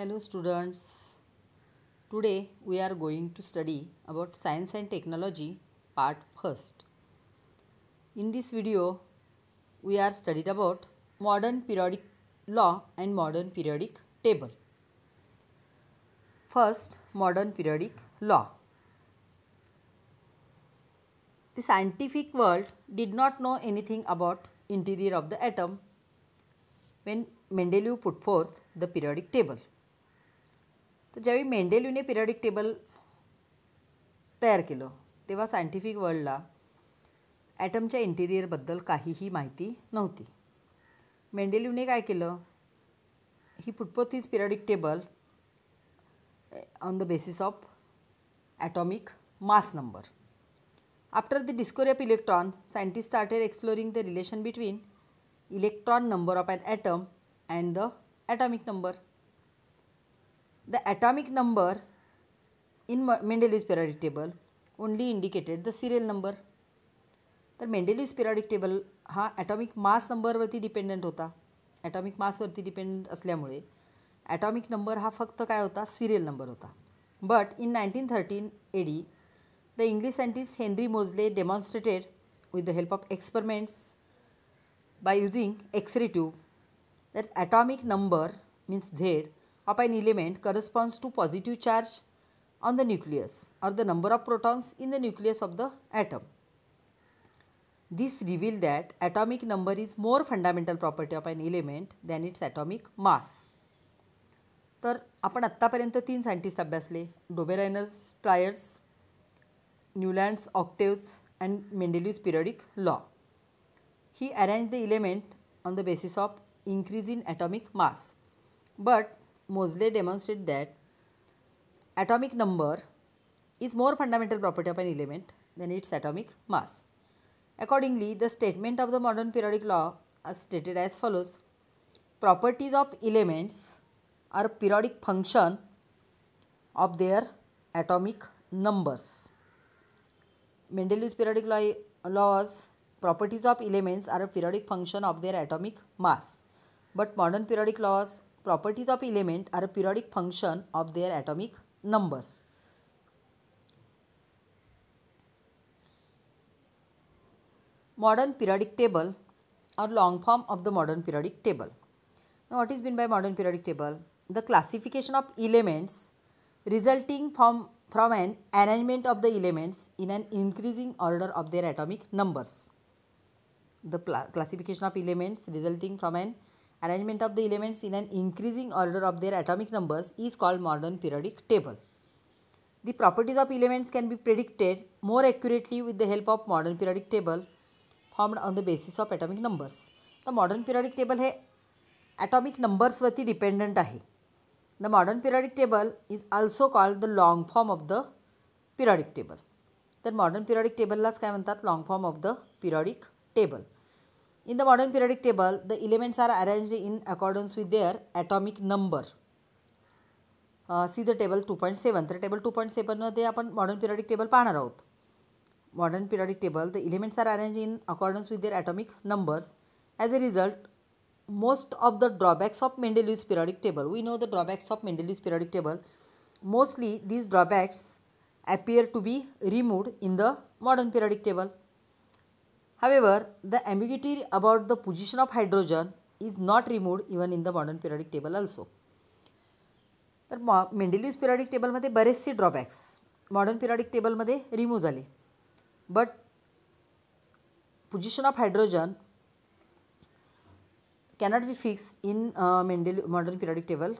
Hello students, today we are going to study about science and technology part first. In this video we are studied about modern periodic law and modern periodic table. First, modern periodic law. The scientific world did not know anything about interior of the atom when Mendeleev put forth the periodic table. तर ज्यावेळी मेंडेलिव्हने periodic table तयार केलं तेव्हा scientific वर्ल्डला ॲटमच्या इंटिरियरबद्दल काहीही माहिती नव्हती. मेंडेलिव्हने काय केलं, he put forth his periodic table on the basis of atomic mass number. After the discovery of electron, scientist started exploring the relation between electron number of an atom and the atomic number. The atomic number in Mendeleev's periodic table only indicated the serial number. तर Mendeleev's periodic table हा atomic mass नंबरवरती dependent होता. Atomic मासवरती dependent असल्यामुळे atomic number हा फक्त काय होता, सिरियल नंबर होता. But in 1913 AD the English scientist Henry Moseley demonstrated with the help of experiments by using X-ray tube that atomic number means Z of an element corresponds to positive charge on the nucleus or the number of protons in the nucleus of the atom. This revealed that atomic number is more fundamental property of an element than its atomic mass. तर आपण आत्तापर्यंत 3 scientist अभ्यासले, Döbereiner's triads, Newlands octaves and Mendeleev's periodic law. He arranged the element on the basis of increase in atomic mass, but Moseley demonstrated that atomic number is more fundamental property of an element than its atomic mass. Accordingly, the statement of the modern periodic law is stated as follows: properties of elements are periodic function of their atomic numbers. Mendeleev's periodic law was properties of elements are a periodic function of their atomic mass, but modern periodic laws properties of element are a periodic function of their atomic numbers. Modern periodic table or long form of the modern periodic table. Now, what is meant by modern periodic table? The classification of elements resulting from an arrangement of the elements in an increasing order of their atomic numbers. The classification of elements resulting from an arrangement of the elements in an increasing order of their atomic numbers is called modern periodic table. The properties of elements can be predicted more accurately with the help of modern periodic table formed on the basis of atomic numbers. The modern periodic table हे atomic numbers वरती dependent आहे. The modern periodic table is also called the long form of the periodic table. तर modern periodic table लाच काय म्हणतात, long form of the periodic table. In the modern periodic table, the elements are arranged in accordance with their atomic number. See the table 2.7. तर table 2.7 मध्ये आपण modern periodic table पाहणार आहोत. Modern periodic table, the elements are arranged in accordance with their atomic numbers. As a result, most of the drawbacks of Mendeleev's periodic table, we know the drawbacks of Mendeleev's periodic table. Mostly these drawbacks appear to be removed in the modern periodic table. However, the ambiguity about the position of hydrogen is not removed even in the modern periodic table also. तर Mendeleev's periodic टेबलमध्ये बरेचसे drawbacks modern periodic टेबलमध्ये remove झाले, but position of hydrogen cannot be fixed in modern periodic table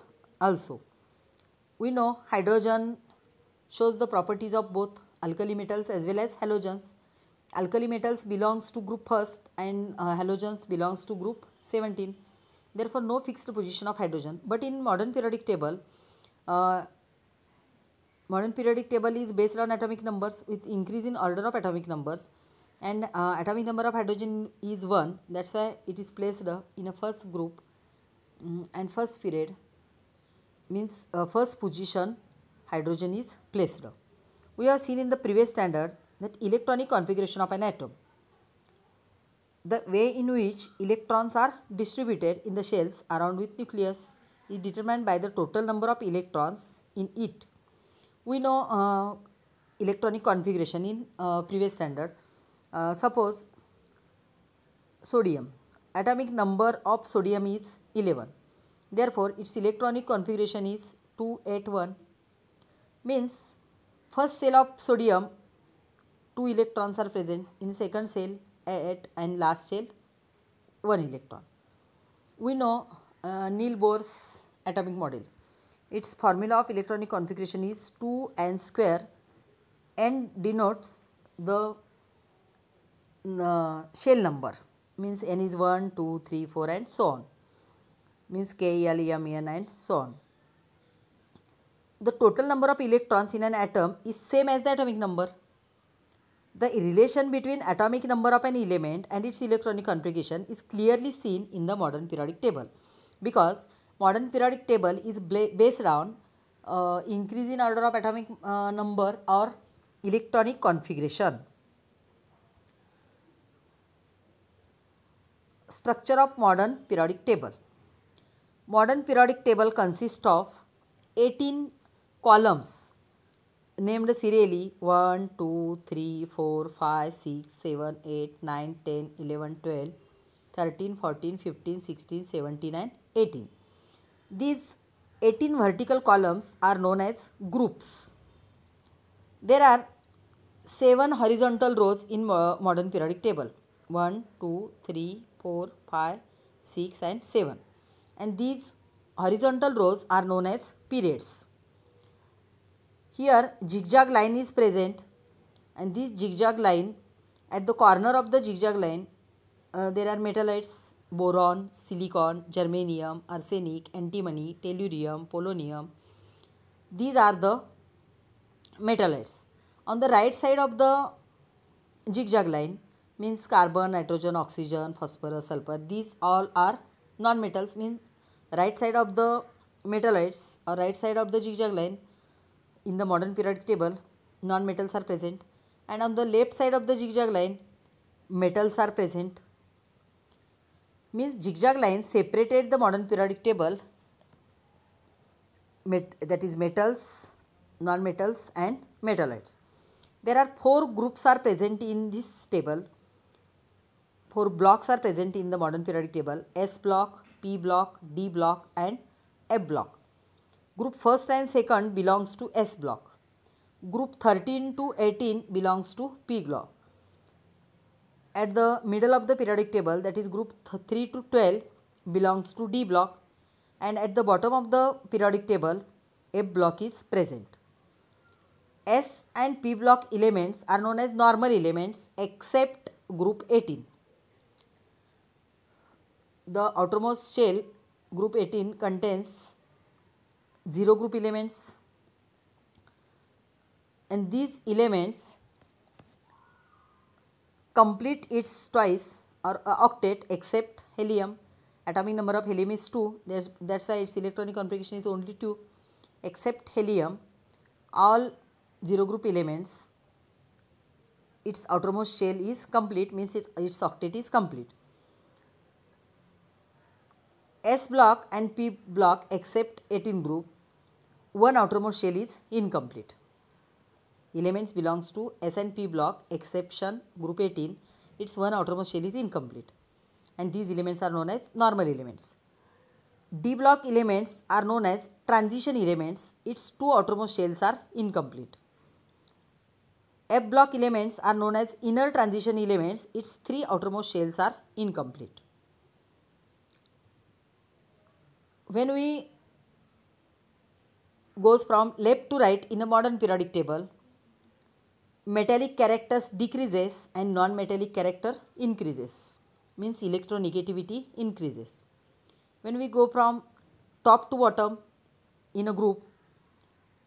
also. We know hydrogen shows the properties of both alkali metals as well as halogens. Alkali metals belongs to group first and halogens belongs to group 17. Therefore, no fixed position of hydrogen. But in modern periodic table is based on atomic numbers with increase in order of atomic numbers, and atomic number of hydrogen is 1. That's why it is placed in a first group and first period means first position hydrogen is placed. We have seen in the previous standard that electronic configuration of an atom, the way in which electrons are distributed in the shells around with nucleus, is determined by the total number of electrons in it. We know electronic configuration in previous standard. Suppose sodium, atomic number of sodium is 11. Therefore, its electronic configuration is 281. Means first cell of sodium 2 electrons are present, in second cell 8, and last cell 1 electron. We know Niels Bohr's atomic model. Its formula of electronic configuration is 2n square. N denotes the shell number, means n is 1, 2, 3, 4 and so on, means K, L, M, N and so on. The total number of electrons in an atom is same as the atomic number. The relation between atomic number of an element and its electronic configuration is clearly seen in the modern periodic table, because modern periodic table is based on increase in order of atomic number or electronic configuration. Structure of modern periodic table. Modern periodic table consists of 18 columns named serially 1, 2, 3, 4, 5, 6, 7, 8, 9, 10, 11, 12, 13, 14, 15, 16, 17 and 18. These 18 vertical columns are known as groups. There are 7 horizontal rows in modern periodic table, 1, 2, 3, 4, 5, 6 and 7, and these horizontal rows are known as periods. Here zigzag line is present, and this zigzag line, at the corner of the zigzag line there are metallites boron, silicon, germanium, arsenic, antimony, tellurium, polonium. These are the metallites. On the right side of the zigzag line means carbon, nitrogen, oxygen, phosphorus, sulfur. These all are non-metals, means right side of the metallites or right side of the zigzag line in the modern periodic table non-metals are present, and on the left side of the zigzag line metals are present. Means zigzag line separated the modern periodic table, that is metals, non-metals and metallites. There are 4 groups are present in this table. 4 blocks are present in the modern periodic table: S block, P block, D block and F block. Group first and second belongs to S block. Group 13 to 18 belongs to P block. At the middle of the periodic table, that is group 3 to 12 belongs to D block, and at the bottom of the periodic table F block is present. S and P block elements are known as normal elements except group 18. The outermost shell group 18 contains 0 group elements, and these elements complete its twice or octet except helium. Atomic number of helium is 2, that's why its electronic configuration is only 2. Except helium, all 0 group elements, its outermost shell is complete, means its octet is complete. S block and P block except 18 group, one outermost shell is incomplete. Elements belongs to S and P block exception group 18, its one outermost shell is incomplete, and these elements are known as normal elements. D block elements are known as transition elements, its 2 outermost shells are incomplete. F block elements are known as inner transition elements, its 3 outermost shells are incomplete. When we goes from left to right in a modern periodic table, metallic characters decreases and non-metallic character increases, means electronegativity increases. When we go from top to bottom in a group,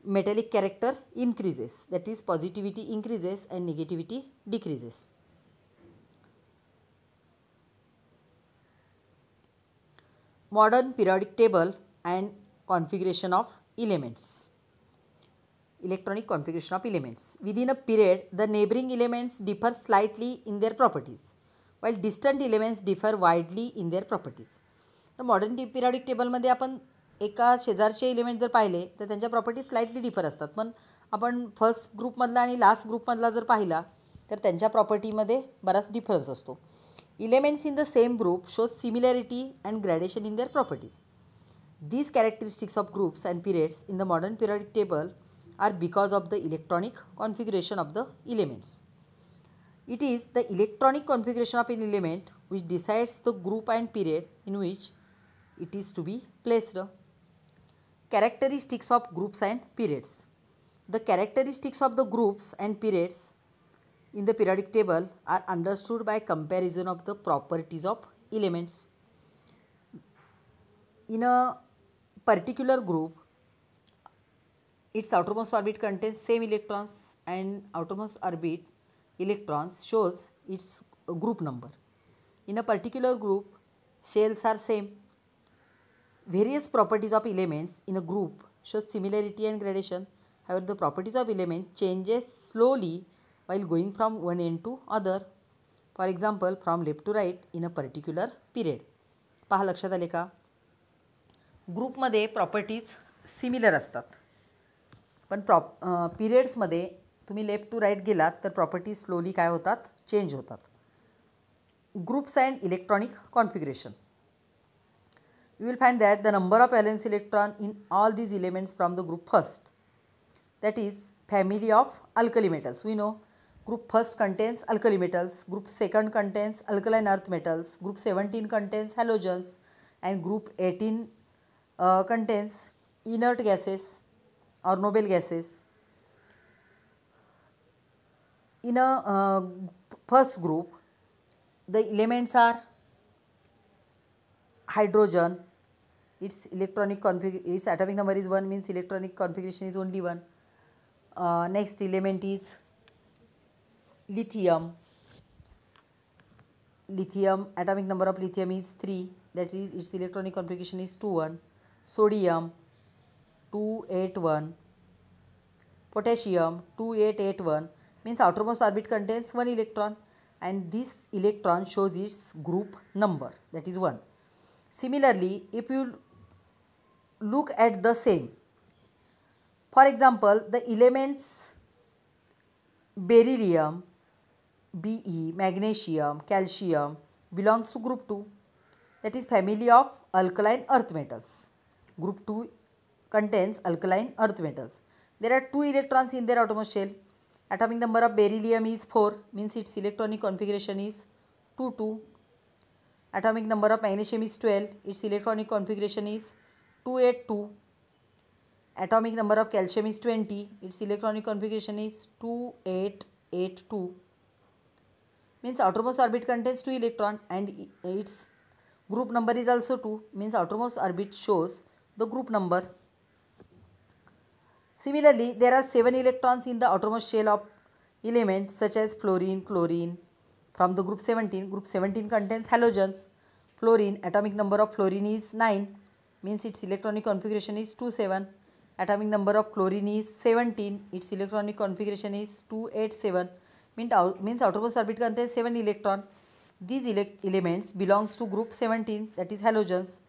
metallic character increases, that is positivity increases and negativity decreases. Modern periodic table and configuration of elements. Electronic configuration of elements. Within a period, the neighboring elements differ slightly in their properties, while distant elements differ widely in their properties. तर modern periodic table मध्ये आपण एका शेजारचे element जर पाहिले तर त्यांच्या property slightly differ असतात, पण आपण फर्स्ट ग्रुपमधला आणि लास्ट ग्रुपमधला जर पाहिला तर त्यांच्या प्रॉपर्टीमध्ये बराच डिफरन्स असतो. Elements in the same group shows similarity and gradation in their properties. These characteristics of groups and periods in the modern periodic table are because of the electronic configuration of the elements. It is the electronic configuration of an element which decides the group and period in which it is to be placed. Characteristics of groups and periods. The characteristics of the groups and periods in the periodic table are understood by comparison of the properties of elements. In a particular group, its outermost orbit contains same electrons and outermost orbit electrons shows its group number. In a particular group, shells are same. Various properties of elements in a group shows similarity and gradation. However, the properties of element changes slowly while going from one end to other. For example, from left to right in a particular period. पहा लक्षात आले का? ग्रुपमध्ये properties similar असतात, पण पिरियड्समध्ये तुम्ही left to right गेलात तर प्रॉपर्टीज स्लोली काय होतात, चेंज होतात. Groups and electronic configuration. You will find that the number of valence electron in all these elements from the group first, that is family of alkali metals. We know group first contains alkali metals, group second contains alkaline earth metals, group 17 contains halogens, and group 18 contains inert gases or noble gases. In a first group, the elements are hydrogen. Its atomic number is 1, means electronic configuration is only 1. Next element is lithium. Atomic number of lithium is 3, that is its electronic configuration is 2,1. Sodium 281. Potassium 2881, means outermost orbit contains 1 electron and this electron shows its group number, that is 1. Similarly, if you look at the same, for example, the elements beryllium, Be, magnesium, calcium belongs to group 2, that is family of alkaline earth metals. Group 2 contains alkaline earth metals. There are 2 electrons in their outermost shell. Atomic number of beryllium is 4, means its electronic configuration is 2,2. Atomic number of magnesium is 12, its electronic configuration is 2,8,2. Atomic number of calcium is 20, its electronic configuration is 2,8,8,2. Means outermost orbit contains 2 electrons and its group number is also 2, means outermost orbit shows the group number. Similarly, there are 7 electrons in the outermost shell of elements such as fluorine, chlorine from the group 17. Group 17 contains halogens. Fluorine, atomic number of fluorine is 9, means its electronic configuration is 2,7. Atomic number of chlorine is 17, its electronic configuration is 2,8,7, means outermost orbit contains 7 electrons. These elements belongs to group 17, that is halogens,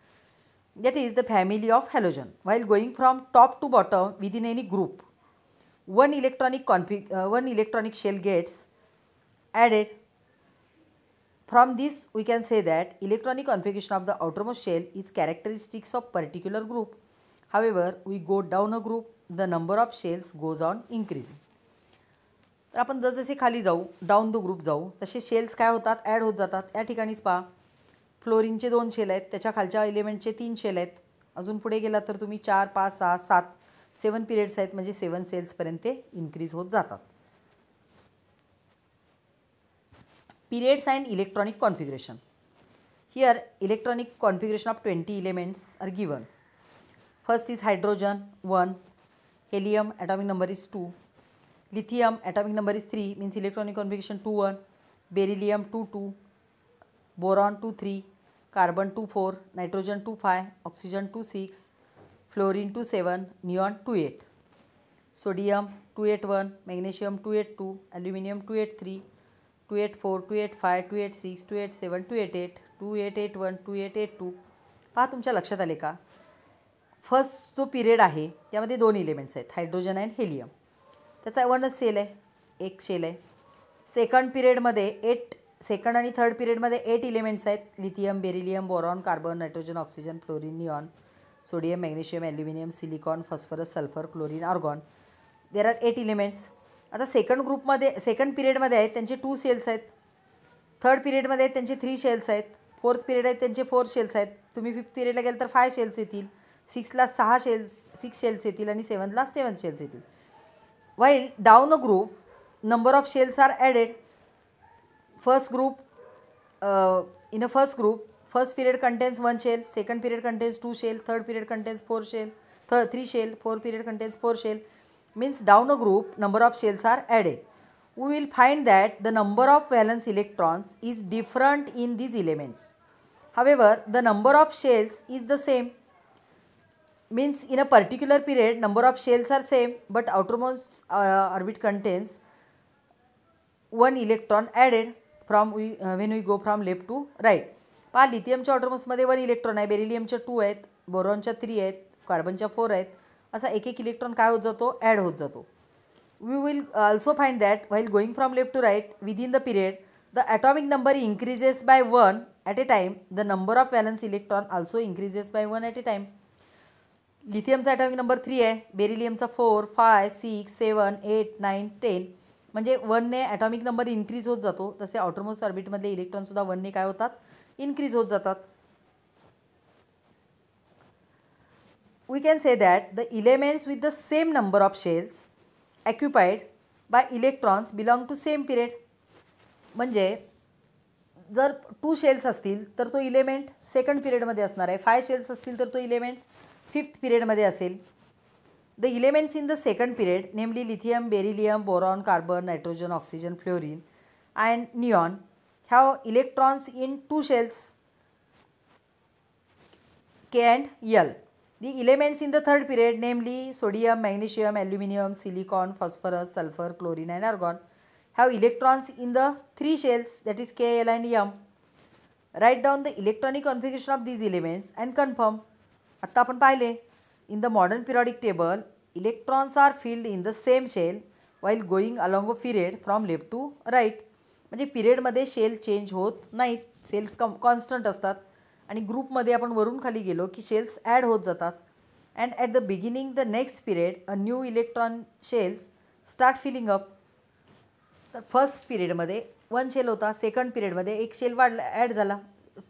that is the family of halogen. While going from top to bottom within any group, one electronic shell gets added. From this we can say that electronic configuration of the outermost shell is characteristics of particular group. However, we go down a group, the number of shells goes on increasing. तर आपण जसजसे खाली जाऊ, down the group जाऊ, तसे shells काय होतात, add होत जातात. या ठिकाणीच पहा, फ्लोरीनचे 2 शेल आहेत, त्याच्या खालच्या एलिमेंटचे 3 शेल आहेत. अजून पुढे गेलात तर तुम्ही 4, 5, 6, 7, 7 पिरियड्स आहेत, म्हणजे 7 सेल्सपर्यंत इन्क्रीज होत जातात. Periods and electronic configuration. Here electronic configuration of 20 elements are given. First is hydrogen 1, helium atomic number is 2, lithium atomic number is 3, means electronic configuration 2,1, beryllium 2,2, boron 2,3, carbon 2,4, nitrogen 2,5, oxygen 2,6, fluorine 2,7, neon 2,8, sodium 2,8,1, magnesium 2,8,2, aluminum 2,8,3, 2,8,4, 2,8,5, 2,8,6, 2,8,7, 2,8,8, 2,8,8,1, 2,8,8,2. पहा तुमच्या लक्षात आले का, first जो period आहे त्यामध्ये 2 elements आहेत, hydrogen आणि हेलियम. त्याचा 1च शेल आहे, एक शेल आहे. सेकंड पिरियडमध्ये 8, सेकंड आणि थर्ड पिरियडमध्ये 8 इलेमेंट्स आहेत, lithium, beryllium, boron, carbon, nitrogen, oxygen, fluorine, neon, sodium, magnesium, aluminium, silicon, phosphorus, sulphur, chlorine, argon. There are 8 elements. आता सेकंड ग्रुपमध्ये, सेकंड पिरियडमध्ये आहेत त्यांचे 2 शेल्स आहेत, थर्ड पिरियडमध्ये आहेत त्यांचे 3 शेल्स आहेत, फोर्थ पिरियड आहेत त्यांचे 4 शेल्स आहेत. तुम्ही फिफ्थ पिरियडला गेल तर 5 शेल्स येतील, 6ला 6 शेल्स येतील आणि 7ला 7 शेल्स येतील. वाईल down a group number of shells are added. First group, in a first group, first period contains 1 shell, second period contains 2 shell, third period contains 4 shell, 3 shell, fourth period contains 4 shell. Means down a group number of shells are added. We will find that the number of valence electrons is different in these elements. However, the number of shells is the same. Means in a particular period number of shells are same, but outermost orbit contains 1 electron added from when we go from left to right. पहा, लिथियमच्या आउटरमोस्टमध्ये 1 electron आहे, बेरिलियमच्या 2 आहेत, बोरॉनच्या 3 आहेत, कार्बनच्या 4 आहेत. असा एक एक electron काय होत जातो, ॲड होत जातो. We will also find that while going from left to right within the period the atomic number increases by 1 at a time. The number of valence electron also increases by 1 at a time. लिथियमचा atomic number 3 आहे, बेरिलियमचा 4, 5, 6, 7, 8, 9, 10. म्हणजे 1ने atomic number increase होत जातो, तसे outermost ऑर्बिटमधले इलेक्ट्रॉनसुद्धा 1ने काय होतात, increase होत जातात. We can say that the elements with the same number of shells occupied by electrons belong to same period. म्हणजे जर 2 शेल्स असतील तर तो इलेमेंट सेकंड पिरियडमध्ये असणार आहे, 5 शेल्स असतील तर तो इलेमेंट्स 5th पिरियडमध्ये असेल. The elements in the second period, namely lithium, beryllium, boron, carbon, nitrogen, oxygen, fluorine and neon, have electrons in 2 shells, K and L. The elements in the third period, namely sodium, magnesium, aluminium, silicon, phosphorus, sulfur, chlorine and argon, have electrons in the 3 shells, that is K, L and M. Write down the electronic configuration of these elements and confirm. आता आपण पाहिले, in the modern periodic table, electrons are filled in the same shell while going along a period from left to right. म्हणजे पिरियडमध्ये shall change होत नाहीत, shell constant असतात. आणि ग्रुपमध्ये आपण वरून खाली गेलो की शेल्स ॲड होत जातात. And at the beginning the next period a new electron shells start filling up. तर फर्स्ट पिरियडमध्ये 1 शेल होता, सेकंड पिरियडमध्ये 1 शेल वाढला, ॲड झाला,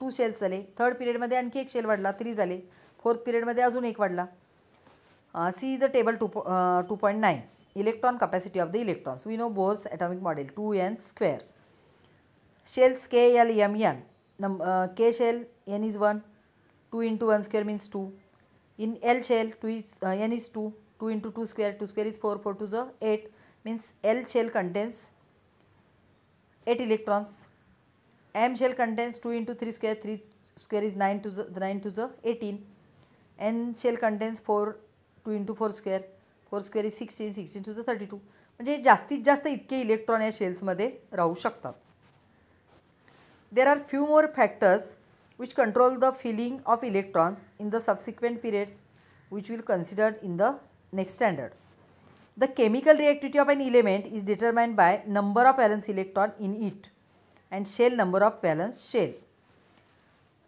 2 शेल्स झाले. थर्ड पिरियडमध्ये आणखी 1 शेल वाढला, 3 झाले. फोर्थ पिरियडमध्ये अजून 1 वाढला. See the table 2.9 electron capacity of the electrons. We know Bohr's atomic model 2n². Shells K, L, M, N. K shell N is 1, 2 into 1² means 2. In L shell N is 2, 2 into 2², 2² is 4, 4 to the 8 means L shell contains 8 electrons. M shell contains 2 into 3², 3² is 9 to the 18. N shell contains 4, 2 into 4², 4² is 16, 16 to the 32. म्हणजे जास्तीत जास्त इतके electron या शेल्समध्ये राहू शकतात. There are few more factors which control the filling of electrons in the subsequent periods, which we will consider in the next standard. The chemical reactivity of an element is determined by number of valence electron in it and shell number of valence shell.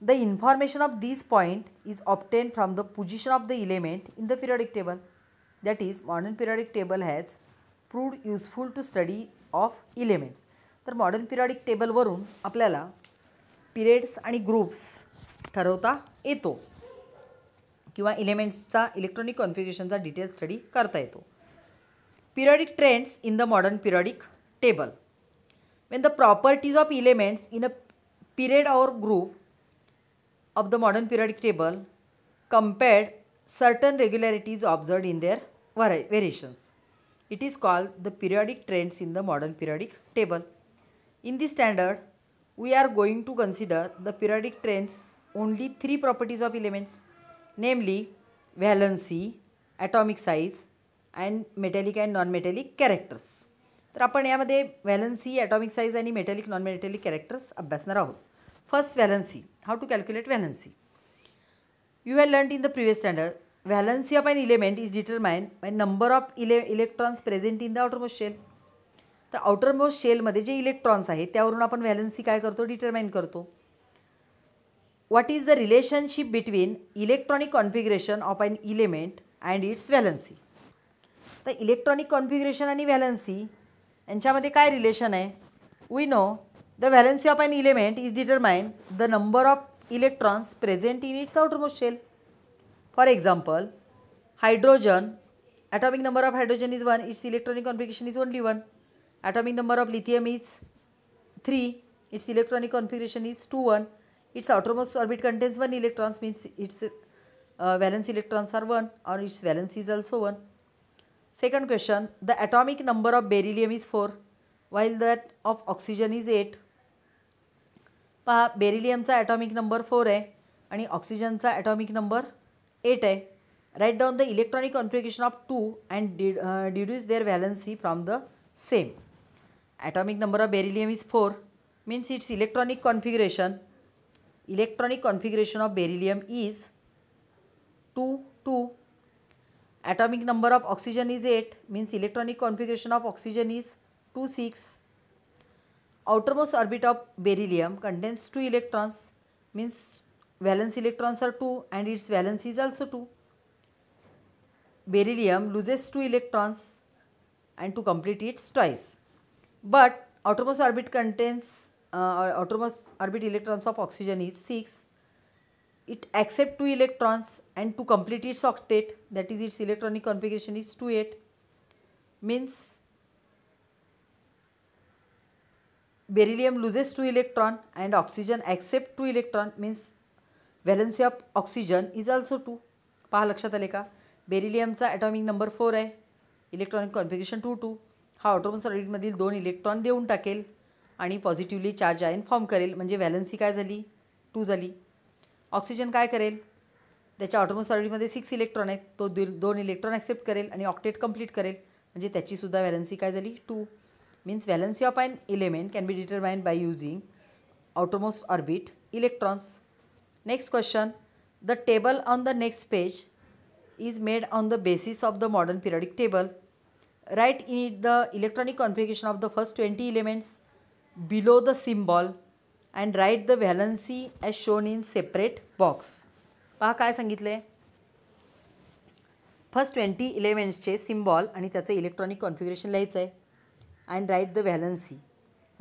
The information of these point is obtained from the position of the element in the periodic table. That is, modern periodic table has proved useful to study of elements. तर modern periodic टेबलवरून आपल्याला periods आणि groups ठरवता येतो किंवा एलिमेंट्सचा electronic कॉन्फिगरेशनचा detail study करता येतो. Periodic trends in the modern periodic table. When the properties of elements in a period और group of the modern periodic table compared certain regularities observed in their variations. It is called the periodic trends in the modern periodic table. In this standard, we are going to consider the periodic trends only 3 properties of elements, namely valency, atomic size and metallic and non-metallic characters. तर आपण यामध्ये valency, atomic size आणि metallic non metallic characters अभ्यासणार आहोत. First, valency. How to calculate valency? You have learned in the previous standard valency of an element is determined by number of electrons present in the outermost shell. तर outermost शेलमध्ये जे electrons आहेत त्यावरून आपण valency काय करतो, determine करतो. What is the relationship between electronic configuration of an element and its valency. तर इलेक्ट्रॉनिक कॉन्फिगरेशन आणि व्हॅलन्सी यांच्यामध्ये काय रिलेशन आहे. We know the valency of an element is determine the number of electrons present in its outermost shell. For example, hydrogen, atomic number of hydrogen is 1, its electronic configuration is only 1. Atomic number of lithium is 3, its electronic configuration is 2 1. Its outermost orbit contains 1 electrons, means its valence electrons are 1 or its valence is also 1. Second question, the atomic number of beryllium is 4 while that of oxygen is 8. पहा, बेरिलियमचा atomic number 4 आहे आणि ऑक्सिजनचा atomic number 8 आहे. Write down the electronic configuration of 2 and deduce their valency from the same. Atomic number of beryllium is 4, means its electronic configuration of beryllium is 2 2. Atomic number of oxygen is 8, means electronic configuration of oxygen is 2 6. Outermost orbit of beryllium contains 2 electrons, means valence electrons are 2 and its valence is also 2. Beryllium loses 2 electrons and to complete its twice. But outermost orbit contains outermost orbit electrons of oxygen is 6. It accepts 2 electrons and to complete its octet, that is its electronic configuration is 2 8. Means beryllium loses 2 electron and oxygen accepts 2 electron, means valency of oxygen is also 2. पहा, लक्षात आले का. बेरिलियमचा atomic number 4 आहे, electronic configuration 2 2. हा outermost ऑर्बिटमधील 2 electron देऊन टाकेल आणि positively charge ion form करेल, म्हणजे व्हॅलन्सी काय झाली, 2 झाली. ऑक्सिजन काय करेल, त्याच्या ऑटोमोस्ट ऑर्बिटमध्ये 6 इलेक्ट्रॉन आहेत, तो 2 इलेक्ट्रॉन ॲक्सेप्ट करेल आणि ऑक्टेट कंप्लीट करेल, म्हणजे त्याचीसुद्धा व्हॅलन्सी काय झाली, 2. Means valency of an element can be determined by using outermost orbit electrons. Next question, the table on the next page is made on the basis of the modern periodic table. Write in it the electronic configuration of the first 20 elements below the symbol and write the valency as shown in separate box. पहा काय सांगितले, first 20 एलिमेंट्सचे symbol आणि त्याचं electronic configuration लिहायचं आहे and write the valency,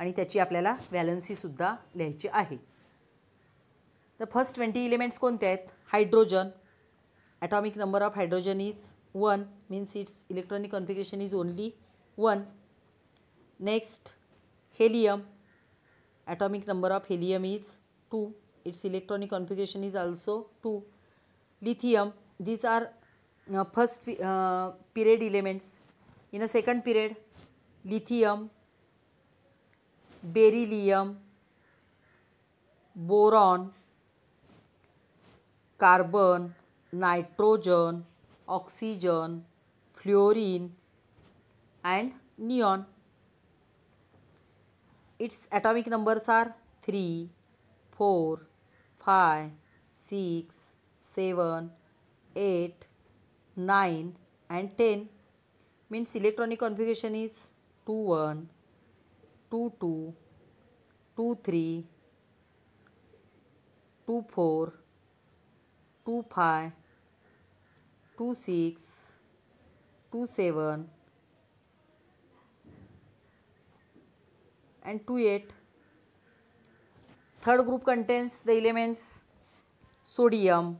आणि त्याची आपल्याला व्हॅलन्सीसुद्धा लिहायची आहे. तर फर्स्ट 20 एलिमेंट्स कोणते आहेत. Hydrogen, atomic number of hydrogen is 1, means its electronic configuration is only 1. Next, helium, atomic number of helium is 2, its electronic configuration is also 2. Lithium, these are first period elements. In a second period, lithium, beryllium, boron, carbon, nitrogen, oxygen, fluorine and neon. Its atomic numbers are 3, 4, 5, 6, 7, 8, 9 and 10. Means electronic configuration is 2 1, 2 2, 2 3, 2 4, 2 5, 2 6, 2 7 and 2 8. Third group contains the elements sodium.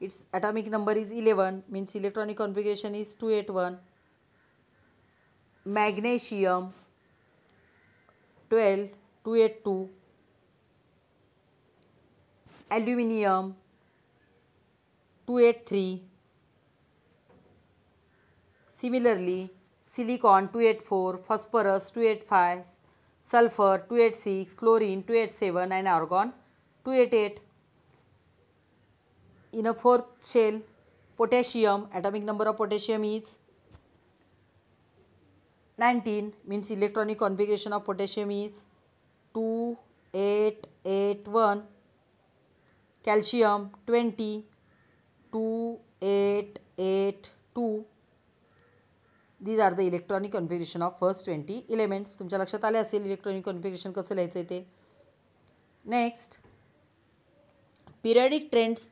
Its atomic number is 11, means electronic configuration is 281. Magnesium 12, 282. Aluminium 283. Similarly, silicon 284, phosphorus 285, sulfur 286, chlorine 287 and argon 288. In a fourth shell, potassium, atomic number of potassium is 19, means electronic configuration of potassium is 2881. Calcium 20, 2, 8, 8, 2. These are the electronic configuration of first 20 elements. तुमच्या लक्षात आले असेल electronic configuration कसं लिहायचं ते. Next, periodic trends.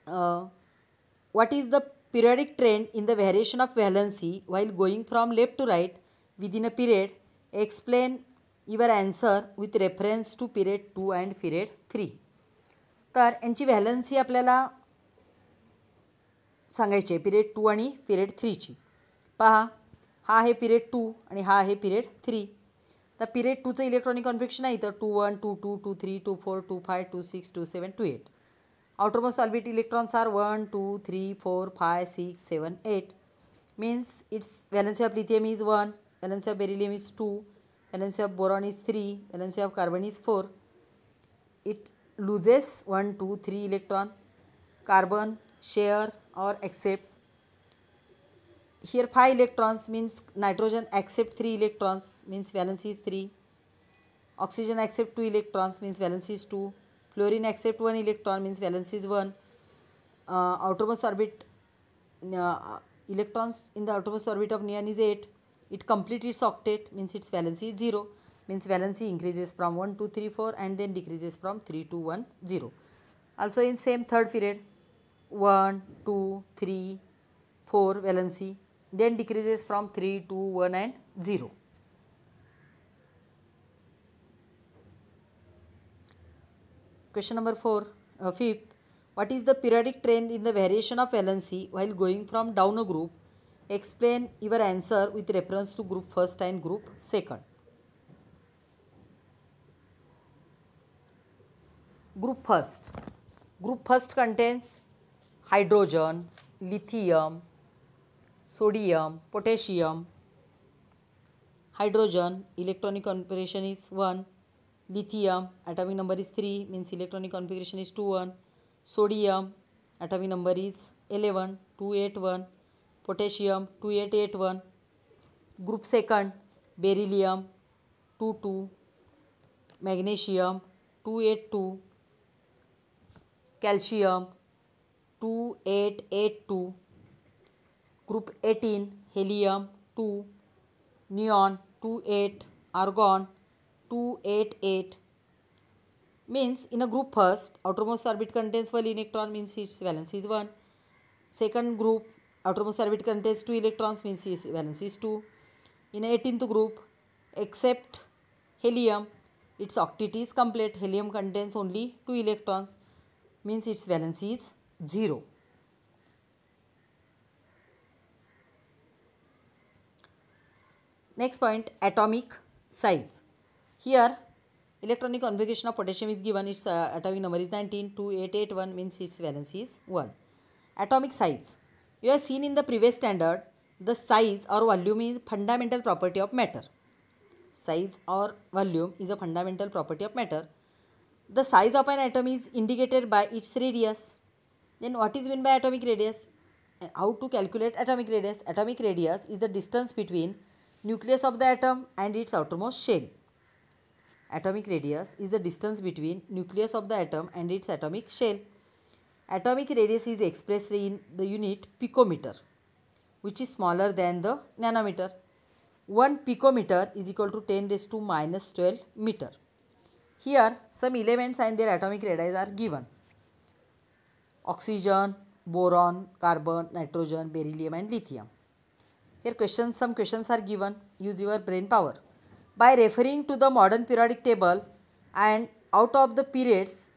What is the periodic trend in the variation of valency while going from left to right within a period? Explain your answer with reference to period 2 and period 3. तर यांची valency आपल्याला सांगायची आहे period 2 आणि period 3ची. पहा, हा आहे period 2 आणि हा आहे पिरियड 3. तर पिरियड 2चं इलेक्ट्रॉनिक कॉन्फिगरेशन आहे तर 2 1, 2 2, 2 3, 2 4, 2 5, 2 6, 2 7, 2 8. Outermost orbit electrons are 1, 2, 3, 4, 5, 6, 7, 8. Means its valency of lithium is 1, valency of beryllium is 2, valency of boron is 3, valency of carbon is 4. It loses 1, 2, 3 electron. Carbon share or accept. Here 5 electrons means nitrogen accept 3 electrons means valency is 3. Oxygen accept 2 electrons means valency is 2. Fluorine accept 1 electron means valency is 1. Outermost orbit electrons in the outermost orbit of neon is 8. It completes its octet means its valency is 0. Means valency increases from 1, 2, 3, 4 and then decreases from 3 to 1, 0. Also in same third period 1, 2, 3, 4 valency then decreases from 3 to 1 and 0. Question number 4, fifth. What is the periodic trend in the variation of valency while going from down a group? Explain your answer with reference to group first and group second. Group first. Group first contains hydrogen, lithium, sodium, potassium. Hydrogen electronic configuration is 1. Lithium atomic number is 3 means electronic configuration is 2 1. Sodium atomic number is 11 2 8 1. Potassium 2 8 8 1. Group second beryllium 2 2. Magnesium 2 8 2. Calcium 2 8 8 2. Group 18 helium 2. Neon 2 8. Argon 2 8 8. Means in a group first outermost orbit contains 1 electron means its valency is 1. Second group outermost orbit contains 2 electrons means its valency is 2. In 18th group except helium its octet is complete. Helium contains only 2 electrons means its valency is 0. Next point, atomic size. Here electronic configuration of potassium is given. Its atomic number is 19 2 8 8 1 means its valency is 1. Atomic size. You have seen in the previous standard the size or volume is fundamental property of matter. Size or volume is a fundamental property of matter. The size of an atom is indicated by its radius. Then what is meant by atomic radius? How to calculate atomic radius? Atomic radius is the distance between nucleus of the atom and its outermost shell. Atomic radius is the distance between nucleus of the atom and its atomic shell. Atomic radius is expressed in the unit picometer, which is smaller than the nanometer. 1 picometer is equal to 10 raised to minus 12 meter. Here some elements and their atomic radii are given. Oxygen, boron, carbon, nitrogen, beryllium and lithium. Here some questions are given. Use your brain power. By referring to the modern periodic table and out of the periods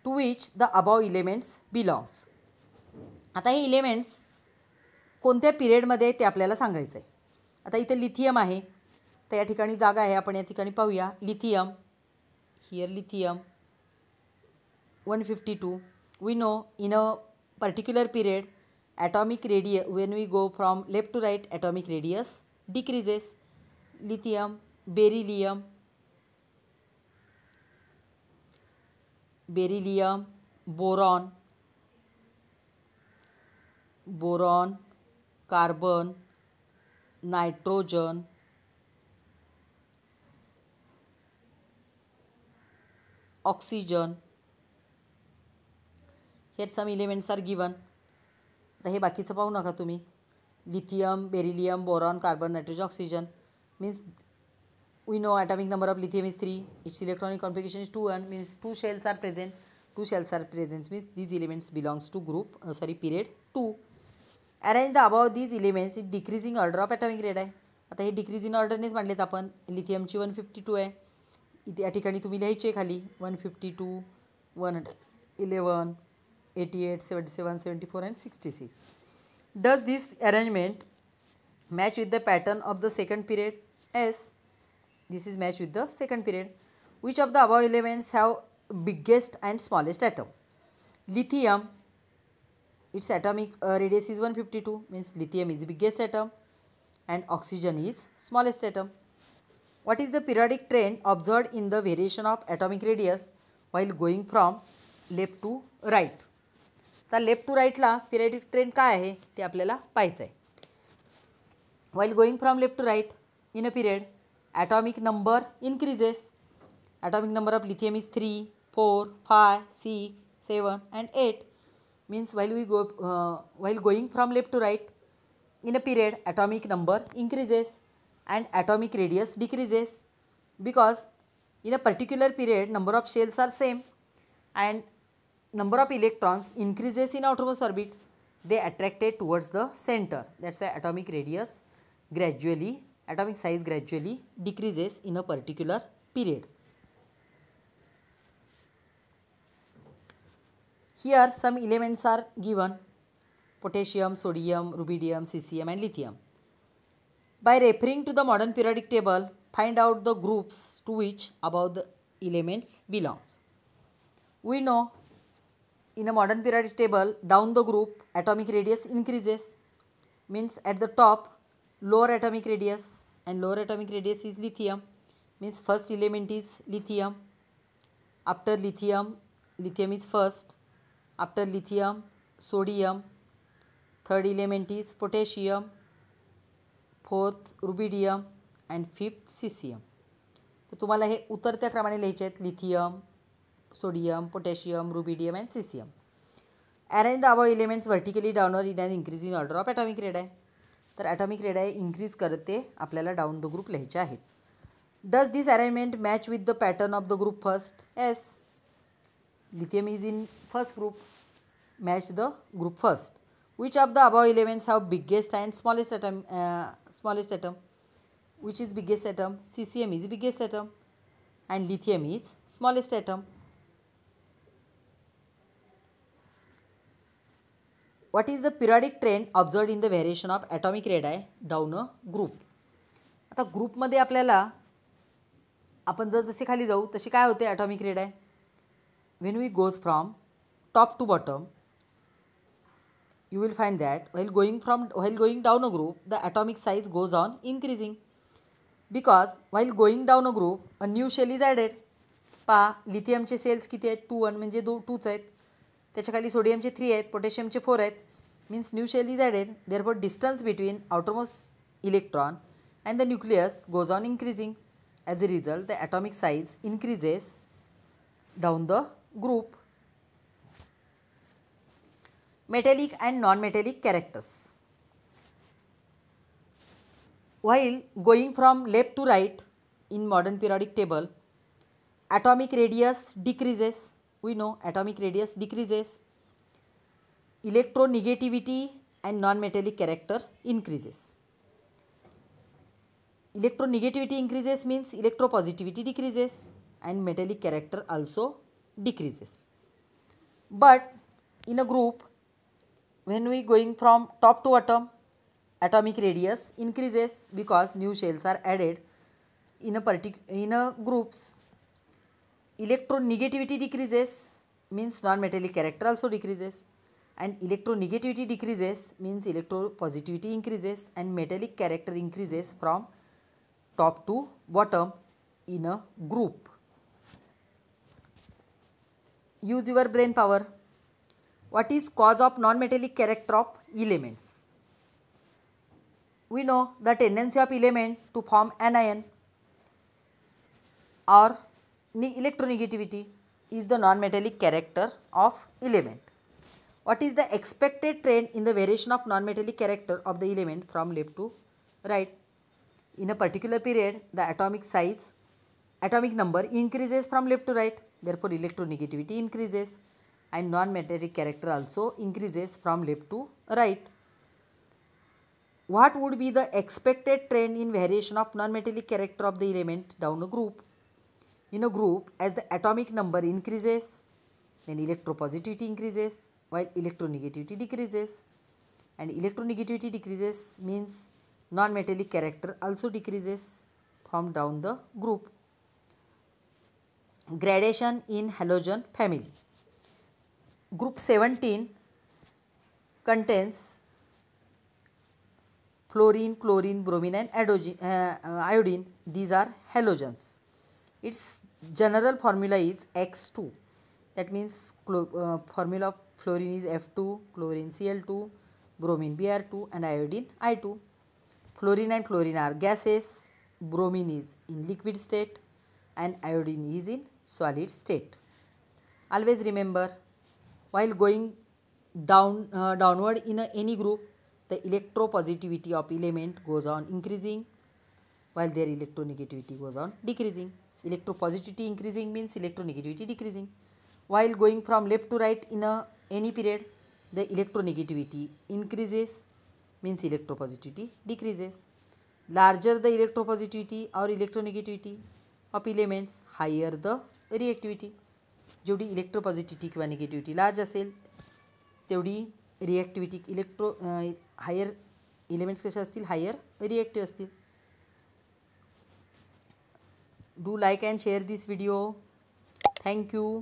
to which the above elements belongs. आता हे elements कोणत्या पिरियडमध्ये ते आपल्याला सांगायचं आहे. आता इथे lithium आहे तर या ठिकाणी जागा आहे आपण या ठिकाणी पाहूया. Lithium, here lithium 152. We know in a particular period atomic radius, when we go from left to right atomic radius decreases. Lithium, beryllium, boron, carbon, nitrogen, oxygen. Here some elements are given. आता हे बाकीचं पाहू नका तुम्ही. Lithium, beryllium, boron, carbon, nitrogen, oxygen. Means we know atomic number of lithium is 3. Its electronic configuration is 2 1. Means 2 shells are present. 2 shells are present means these elements belongs to group period 2. Arrange the above these elements in decreasing order of atomic radii. आता हे decreasing ऑर्डरनेच मांडलेत आपण. लिथियमची 152 आहे. इथे या ठिकाणी तुम्ही लिहायचे खाली 152, 111, 88, 77, 74 and 66. Does this arrangement match with the pattern of the second period? Yes, this is match with the second period. Which of the above elements have biggest and smallest atom? Lithium, its atomic radius is 152, means lithium is the biggest atom and oxygen is smallest atom. What is the periodic trend observed in the variation of atomic radius while going from left to right? तर left to राईटला periodic trend काय आहे ते आपल्याला पाहायचं आहे. While going from left to right in a period, atomic number increases. Atomic number of lithium is 3, 4, 5, 6, 7 and 8. Means while going from left to right in a period, atomic number increases and atomic radius decreases, because in a particular period number of shells are same and number of electrons increases in outermost orbit. They attracted towards the center. That's why atomic size gradually decreases in a particular period. Here some elements are given: potassium, sodium, rubidium, cesium and lithium. By referring to the modern periodic table, find out the groups to which above the elements belongs. We know in a modern periodic table, down the group atomic radius increases, means at the top lower atomic radius, and lower atomic radius is lithium, means first element is lithium. After lithium, lithium is first. After lithium, sodium. Third element is potassium. Fourth rubidium and fifth cesium. तर तुम्हाला हे उतरत्या क्रमाने लिहायचे आहेत: lithium, sodium, potassium, rubidium and cesium. Arrange the above elements vertically downward in an increasing order of atomic radii. तर atomic radii increase करते आपल्याला down the group लिहायचे आहेत. Does this arrangement match with the pattern of the group first? Yes. Lithium is in first group. Match the group first. Which of the above elements have biggest and smallest atom? Which is biggest atom? Cesium is the biggest atom and lithium is smallest atom. What is the periodic trend observed in the variation of atomic radii down a group? आता ग्रुपमध्ये आपल्याला आपण जसे खाली जाऊ तशी काय होते atomic radii? When we goes from top to bottom, you will find that while going down a group, the atomic size goes on increasing, because while going down a group a new shell is added. पहा लिथियमचे sales किती आहेत? 2 1 म्हणजे 2च आहेत. त्याच्या खाली सोडियमचे 3 आहेत, पोटॅशियमचे 4 आहेत. Means new shell is added. Therefore distance between outermost electron and the nucleus goes on increasing. As a result the atomic size increases down the group. Metallic and non metallic characters. While going from left to right in modern periodic table, atomic radius decreases. We know atomic radius decreases. Electronegativity and non-metallic character increases. Electronegativity increases means electropositivity decreases and metallic character also decreases. But in a group, when we going from top to bottom, atomic radius increases because new shells are added in a groups. Electronegativity decreases means non-metallic character also decreases, and electronegativity decreases means electropositivity increases and metallic character increases from top to bottom in a group. Use your brain power. What is cause of non-metallic character of elements? We know the tendency of element to form anion or electronegativity is the non-metallic character of element. What is the expected trend in the variation of non-metallic character of the element from left to right? In a particular period, the atomic number increases from left to right, therefore electronegativity increases, and non-metallic character also increases from left to right. What would be the expected trend in variation of non-metallic character of the element down a group? In a group, as the atomic number increases, then electropositivity increases while electronegativity decreases, and electronegativity decreases means non-metallic character also decreases from down the group. Gradation in halogen family. Group 17 contains fluorine, chlorine, bromine and iodine. These are halogens. Its general formula is X2. That means formula of fluorine is F2, chlorine Cl2, bromine Br2 and iodine I2. Fluorine and chlorine are gases, bromine is in liquid state and iodine is in solid state. Always remember, while going downward in any group, the electropositivity of element goes on increasing while their electronegativity goes on decreasing. Electropositivity increasing means electronegativity decreasing. While going from left to right in any period, the electronegativity increases means electropositivity decreases. Larger the electropositivity or electronegativity of elements, higher the reactivity. जेवढी इलेक्ट्रोपॉझिटिव्हिटी किंवा negativity large असेल तेवढी रिॲक्टिव्हिटी higher elements कसे असतील, higher reactive असतील. Do like and share this video. Thank you.